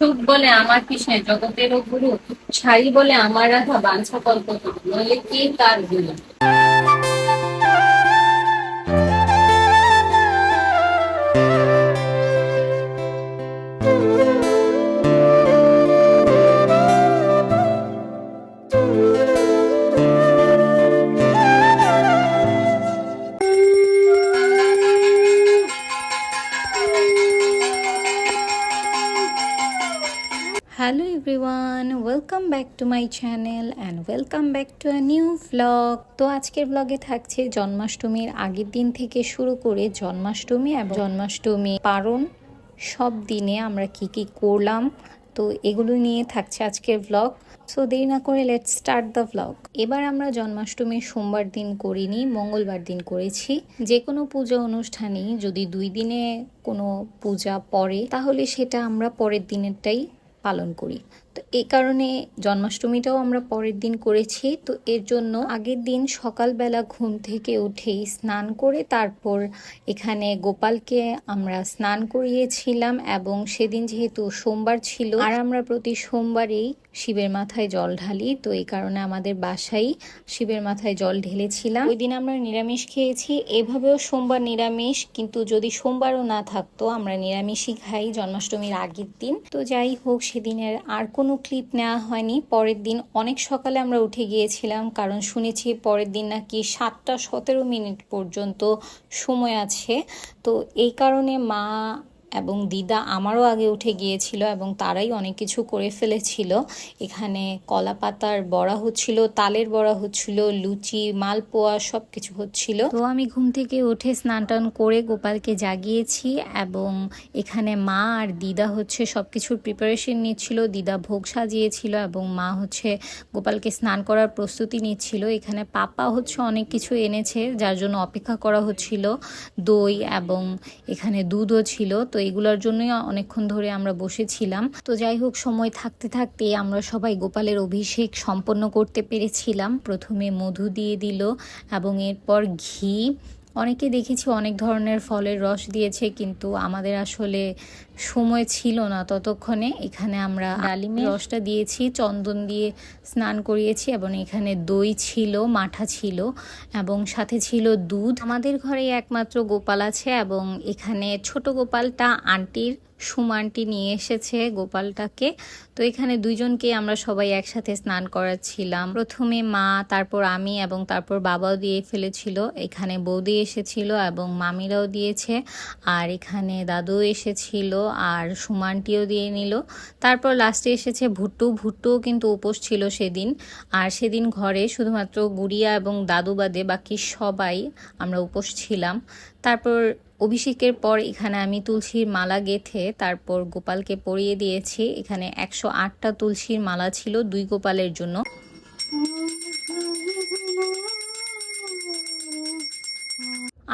সুখ বলে আমার কৃষ্ণে জগতেরও গুরু, ছাই বলে আমার রাধা বাঞ্ছা কল্পতরু, নইলে কে তার গুরু। Hello everyone, welcome back to my channel and welcome back to a new vlog. তো আজকের ব্লগে থাকছে জন্মাষ্টমীর আগের দিন থেকে শুরু করে জন্মাষ্টমী এবং জন্মাষ্টমী পারণ সব দিনে আমরা কি কি করলাম, তো এগুলো নিয়ে থাকছে আজকের ব্লগ। সো দেরি না করে লেটস স্টার্ট দ্য ব্লগ। এবার আমরা জন্মাষ্টমী সোমবার দিন করিনি, মঙ্গলবার দিন করেছি। যে কোনো পূজা অনুষ্ঠানেই যদি 2 দিনে কোনো পূজা পড়ে তাহলে সেটা আমরা পরের দিনেরটাই পালন করি। তো এই কারণে জন্মাষ্টমীটাও আমরা পরের দিন করেছি। তো এর জন্য আগের দিন সকালবেলা ঘুম থেকে উঠেই স্নান করে তারপর এখানে গোপালকে আমরা স্নান করিয়েছিলাম, এবং সেদিন যেহেতু সোমবার ছিল আর আমরা প্রতি সোমবারেই শিবের মাথায় জল ঢালি, তো এই কারণে আমাদের বাসায় শিবের মাথায় জল ঢেলেছিলাম। ওই দিন আমরা নিরামিষ খেয়েছি। এভাবেও সোমবার নিরামিষ, কিন্তু যদি সোমবারও না থাকতো আমরা নিরামিষই খাই জন্মাষ্টমীর আগের দিন। তো যাই হোক, সেদিনের আর কোনো ক্লিপ নেওয়া হয়নি। পরের দিন অনেক সকালে আমরা উঠে গিয়েছিলাম, কারণ শুনেছি পরের দিন নাকি 7টা 17 মিনিট পর্যন্ত সময় আছে। তো এই কারণে মা এবং দিদা আমারও আগে উঠে গিয়েছিল এবং তারাই অনেক কিছু করে ফেলেছিল। এখানে কলা পাতার বড়া হচ্ছিল, তালের বড়া হচ্ছিল, লুচি, মালপোয়া সব কিছু হচ্ছিল। তো আমি ঘুম থেকে উঠে স্নান টান করে গোপালকে জাগিয়েছি, এবং এখানে মা আর দিদা হচ্ছে সব কিছুর প্রিপারেশন নিচ্ছিল। দিদা ভোগ সাজিয়েছিল এবং মা হচ্ছে গোপালকে স্নান করার প্রস্তুতি নিচ্ছিল। এখানে পাপা হচ্ছে অনেক কিছু এনেছে যার জন্য অপেক্ষা করা হচ্ছিল। দই এবং এখানে দুধও ছিল। তো এগুলোর জন্যই অনেকক্ষণ ধরে আমরা বসেছিলাম। তো যাই হোক, সময় থাকতে থাকতে আমরা সবাই গোপালের অভিষেক সম্পন্ন করতে পেরেছিলাম। প্রথমে মধু দিয়ে দিল এবং এরপর ঘি। অনেকে দেখেছি অনেক ধরনের ফলের রস দিয়েছে, কিন্তু আমাদের আসলে সময় ছিল না ততক্ষণে। এখানে আমরা ডালিমের রসটা দিয়েছি, চন্দন দিয়ে স্নান করিয়েছি, এবং এখানে দই ছিল, মাঠা ছিল, এবং সাথে ছিল দুধ। আমাদের ঘরে একমাত্র গোপাল আছে, এবং এখানে ছোট গোপালটা আন্টির সুমা আন্টি নিয়ে এসেছে গোপালটাকে। তো এখানে দুইজনকে আমরা সবাই একসাথে স্নান করাচ্ছিলাম। প্রথমে মা, তারপর আমি, এবং তারপর বাবাও দিয়ে ফেলেছিল। এখানে বৌদি এসেছিল এবং মামিরাও দিয়েছে, আর এখানে দাদু এসেছিল আর সুমা আন্টিও দিয়ে নিল। তারপর লাস্টে এসেছে ভুট্টু। ভুট্টুও কিন্তু উপোস ছিল সেদিন, আর সেদিন ঘরে শুধুমাত্র গুড়িয়া এবং দাদু বাদে বাকি সবাই আমরা উপোস ছিলাম। তারপর অভিষেকের পর এখানে আমি তুলসীর মালা গেঁথে তারপর গোপালকে পরিয়ে দিয়েছি। এখানে 108টা তুলসীর মালা ছিল 2 গোপালের জন্য।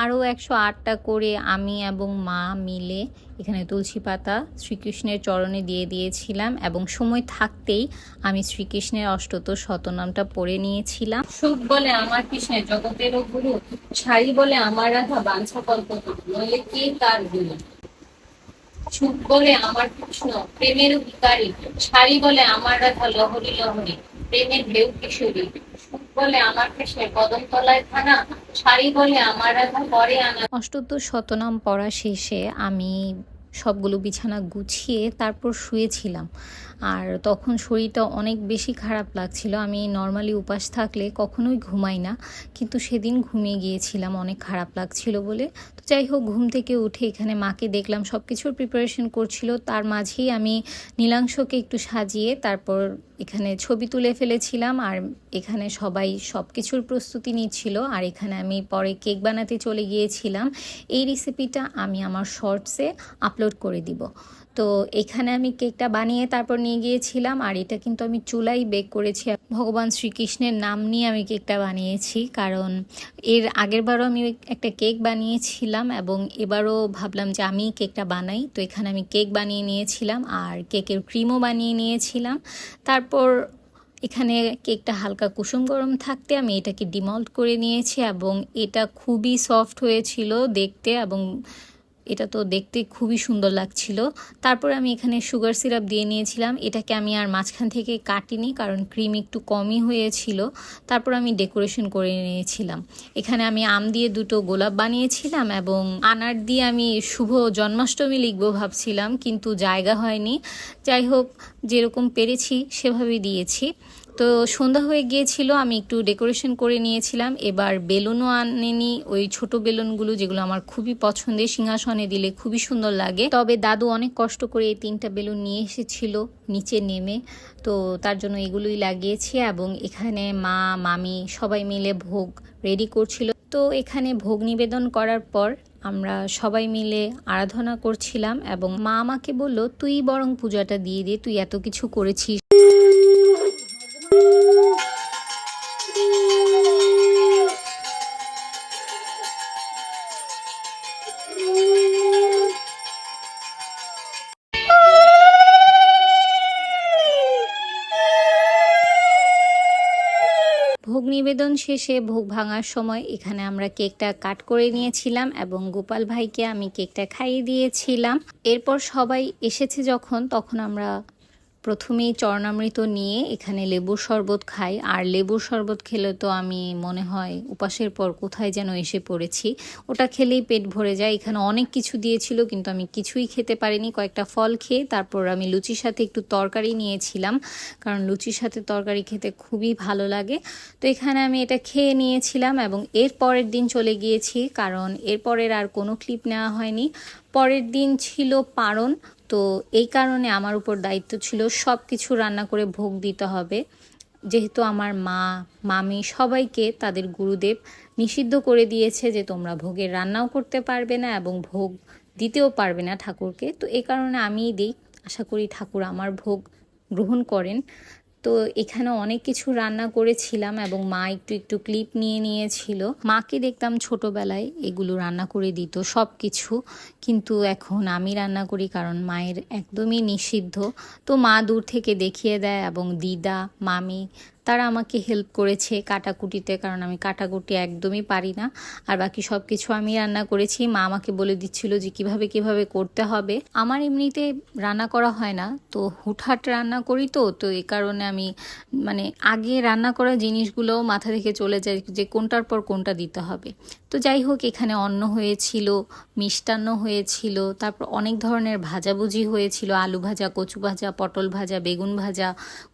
আরও 108টা করে আমি এবং মা মিলে এখানে তুলসী পাতা শ্রীকৃষ্ণের চরণে দিয়ে দিয়েছিলাম, এবং সময় থাকতেই আমি শ্রীকৃষ্ণের অষ্টতর শতনামটা পড়ে নিয়েছিলাম। সুখ বলে আমার কৃষ্ণে জগতেরও গুরু, ছাই বলে আমার রাধা বাঞ্ছা কল্পতরু, নইলে কে তার গুরু। সুখ বলে আমার কৃষ্ণ প্রেমের ভিখারি, ছাই বলে আমার রাধা লহরী লহরী, প্রেমের ঢেউ কিশোরী। সুখ বলে আমার কৃষ্ণের কদম তলায় থানা, ছাই বলে আমার রাধা পরে আনা। অষ্টতর শতনাম পড়া শেষে আমি সবগুলো বিছানা গুছিয়ে তারপর শুয়েছিলাম, আর তখন শরীরটা অনেক বেশি খারাপ লাগছিল। আমি নর্মালি উপাস থাকলে কখনোই ঘুমাই না, কিন্তু সেদিন ঘুমিয়ে গিয়েছিলাম অনেক খারাপ লাগছিল বলে। তো যাই হোক, ঘুম থেকে উঠে এখানে মাকে দেখলাম সব কিছুর প্রিপারেশন করছিল। তার মাঝেই আমি নীলাংশকে একটু সাজিয়ে তারপর এখানে ছবি তুলে ফেলেছিলাম, আর এখানে সবাই সব কিছুর প্রস্তুতি নিচ্ছিল। আর এখানে আমি পরে কেক বানাতে চলে গিয়েছিলাম। এই রেসিপিটা আমি আমার শর্টসে আপলোড করে দিব। তো এখানে আমি কেকটা বানিয়ে তারপর নিয়ে গিয়েছিলাম, আর এটা কিন্তু আমি চুলাই বেক করেছি। ভগবান শ্রীকৃষ্ণের নাম নিয়ে আমি কেকটা বানিয়েছি, কারণ এর আগেরবারও আমি একটা কেক বানিয়েছিলাম এবং এবারও ভাবলাম যে আমি কেকটা বানাই। তো এখানে আমি কেক বানিয়ে নিয়েছিলাম আর কেকের ক্রিমও বানিয়ে নিয়েছিলাম। তারপর এখানে কেকটা হালকা কুসুম গরম থাকতে আমি এটাকে ডিমল্ট করে নিয়েছি, এবং এটা খুবই সফট হয়েছিল দেখতে, এবং এটা তো দেখতে খুবই সুন্দর লাগছিল। তারপর আমি এখানে সুগার সিরাপ দিয়ে নিয়েছিলাম। এটাকে আমি আর মাঝখান থেকে কাটিনি, কারণ ক্রিম একটু কমই হয়েছিল। তারপর আমি ডেকোরেশন করে নিয়েছিলাম। এখানে আমি আম দিয়ে দুটো গোলাপ বানিয়েছিলাম এবং আনার দিয়ে আমি শুভ জন্মাষ্টমী লিখবো ভাবছিলাম, কিন্তু জায়গা হয়নি। যাই হোক, যেরকম পেরেছি সেভাবেই দিয়েছি। তো সন্ধ্যা হয়ে গিয়েছিল, আমি একটু ডেকোরেশন করে নিয়েছিলাম। এবার বেলুনও আনেনি, ওই ছোট বেলুনগুলো যেগুলো আমার খুবই পছন্দের, সিংহাসনে দিলে খুবই সুন্দর লাগে। তবে দাদু অনেক কষ্ট করে এই 3টা বেলুন নিয়ে এসেছিল নিচে নেমে, তো তার জন্য এগুলোই লাগিয়েছি। এবং এখানে মা মামি সবাই মিলে ভোগ রেডি করছিল। তো এখানে ভোগ নিবেদন করার পর আমরা সবাই মিলে আরাধনা করছিলাম এবং মা আমাকে বলল, তুই বরং পূজাটা দিয়ে দে, তুই এত কিছু করেছিস। ভোগ নিবেদন শেষে ভোগ ভাঙার সময় এখানে আমরা কেকটা কাট করে নিয়েছিলাম এবং গোপাল ভাইকে আমি কেকটা খাইয়ে দিয়েছিলাম। এরপর সবাই এসেছে যখন, তখন আমরা প্রথমেই চরণামৃত নিয়ে এখানে লেবুর শরবত খাই। আর লেবুর শরবত খেলে তো আমি মনে হয় উপাসের পর কোথায় যেন এসে পড়েছি। ওটা খেলেই পেট ভরে যায়। এখানে অনেক কিছু দিয়েছিল, কিন্তু আমি কিছুই খেতে পারিনি। কয়েকটা ফল খেয়ে তারপর আমি লুচির সাথে একটু তরকারি নিয়েছিলাম, কারণ লুচির সাথে তরকারি খেতে খুবই ভালো লাগে। তো এখানে আমি এটা খেয়ে নিয়েছিলাম এবং এর পরের দিন চলে গিয়েছি, কারণ এরপরের আর কোনো ক্লিপ নেওয়া হয়নি। পরের দিন ছিল পারণ, তো এই কারণে আমার উপর দায়িত্ব ছিল সব কিছু রান্না করে ভোগ দিতে হবে। যেহেতু আমার মা মামি সবাইকে তাদের গুরুদেব নিষিদ্ধ করে দিয়েছে যে তোমরা ভোগের রান্নাও করতে পারবে না এবং ভোগ দিতেও পারবে না ঠাকুরকে, তো এই কারণে আমিই দিই। আশা করি ঠাকুর আমার ভোগ গ্রহণ করেন। তো এখানে অনেক কিছু রান্না করেছিলাম এবং মা একটু একটু ক্লিপ নিয়ে নিয়েছিল। মাকে দেখতাম ছোটবেলায় এগুলো রান্না করে দিত সব কিছু, কিন্তু এখন আমি রান্না করি, কারণ মায়ের একদমই নিষিদ্ধ। তো মা দূর থেকে দেখিয়ে দেয় এবং দিদা মামি তারা আমাকে হেল্প করেছে কাটাকুটিতে, কারণ আমি কাটাকুটি একদমই পারি না। আর বাকি সব কিছু আমি রান্না করেছি। মা আমাকে বলে দিচ্ছিল যে কিভাবে কিভাবে করতে হবে। আমার এমনিতে রান্না করা হয় না, তো হুটহাট রান্না করি, তো এই কারণে আমি মানে আগে রান্না করা জিনিসগুলোও মাথা থেকে চলে যায় যে কোনটার পর কোনটা দিতে হবে। তো যাই হোক, এখানে অন্ন হয়েছিল, মিষ্টান্ন হয়েছিল, তারপর অনেক ধরনের ভাজাভুজি হয়েছিল, আলু ভাজা, কচু ভাজা, পটল ভাজা, বেগুন ভাজা,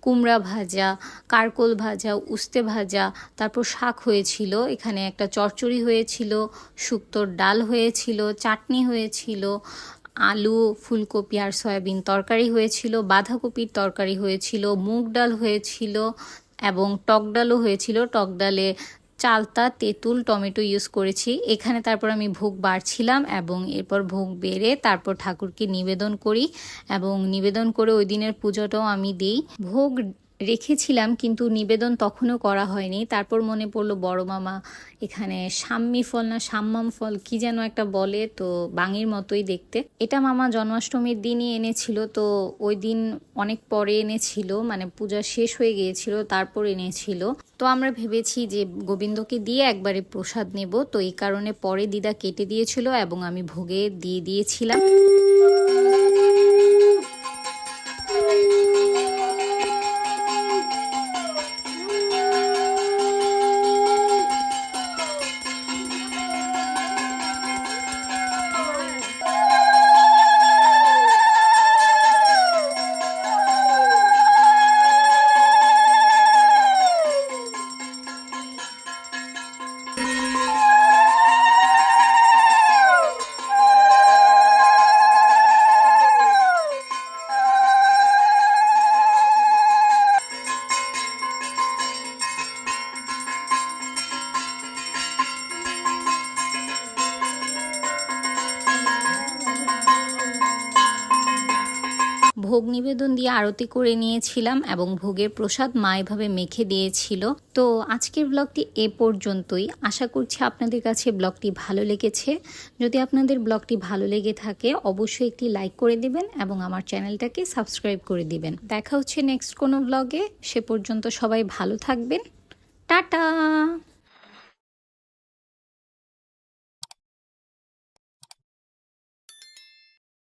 কুমড়া ভাজা, কারকোল ভাজা, উস্তে ভাজা, তারপর শাক হয়েছিল, এখানে একটা চচ্চড়ি হয়েছিল, শুক্তোর ডাল হয়েছিল, চাটনি হয়েছিল, আলু ফুলকপি আর সয়াবিন তরকারি হয়েছিল, বাঁধাকপির তরকারি হয়েছিল, মুগ ডাল হয়েছিল এবং টক ডালও হয়েছিল। টক ডালে চালতা, তেঁতুল, টমেটো ইউজ করেছি এখানে। তারপর আমি ভোগ বাড়ছিলাম এবং এরপর ভোগ বেড়ে তারপর ঠাকুরকে নিবেদন করি এবং নিবেদন করে ওই দিনের পুজোটাও আমি দিই। ভোগ রেখেছিলাম কিন্তু নিবেদন তখনও করা হয়নি। তারপর মনে পড়লো বড় মামা এখানে সাম্মি ফল না সাম্মাম ফল কি যেন একটা বলে, তো বাঙির মতোই দেখতে, এটা মামা জন্মাষ্টমীর দিনই এনেছিল। তো ওই দিন অনেক পরে এনেছিল, মানে পূজা শেষ হয়ে গিয়েছিল তারপর এনেছিল। তো আমরা ভেবেছি যে গোবিন্দকে দিয়ে একবারে প্রসাদ নেব, তো এই কারণে পরে দিদা কেটে দিয়েছিল এবং আমি ভোগে দিয়ে দিয়েছিলাম। ভোগ নিবেদন দিয়ে আরতি করে নিয়েছিলাম এবং ভোগের প্রসাদ মা এভাবে মেখে দিয়েছিল। তো আজকের ব্লগটি এ পর্যন্তই। আশা করছি আপনাদের কাছে ব্লগটি ভালো লেগেছে। যদি আপনাদের ব্লগটি ভালো লেগে থাকে অবশ্যই একটি লাইক করে দিবেন এবং আমার চ্যানেলটাকে সাবস্ক্রাইব করে দিবেন। দেখা হচ্ছে নেক্সট কোনো ব্লগে। সে পর্যন্ত সবাই ভালো থাকবেন। টাটা।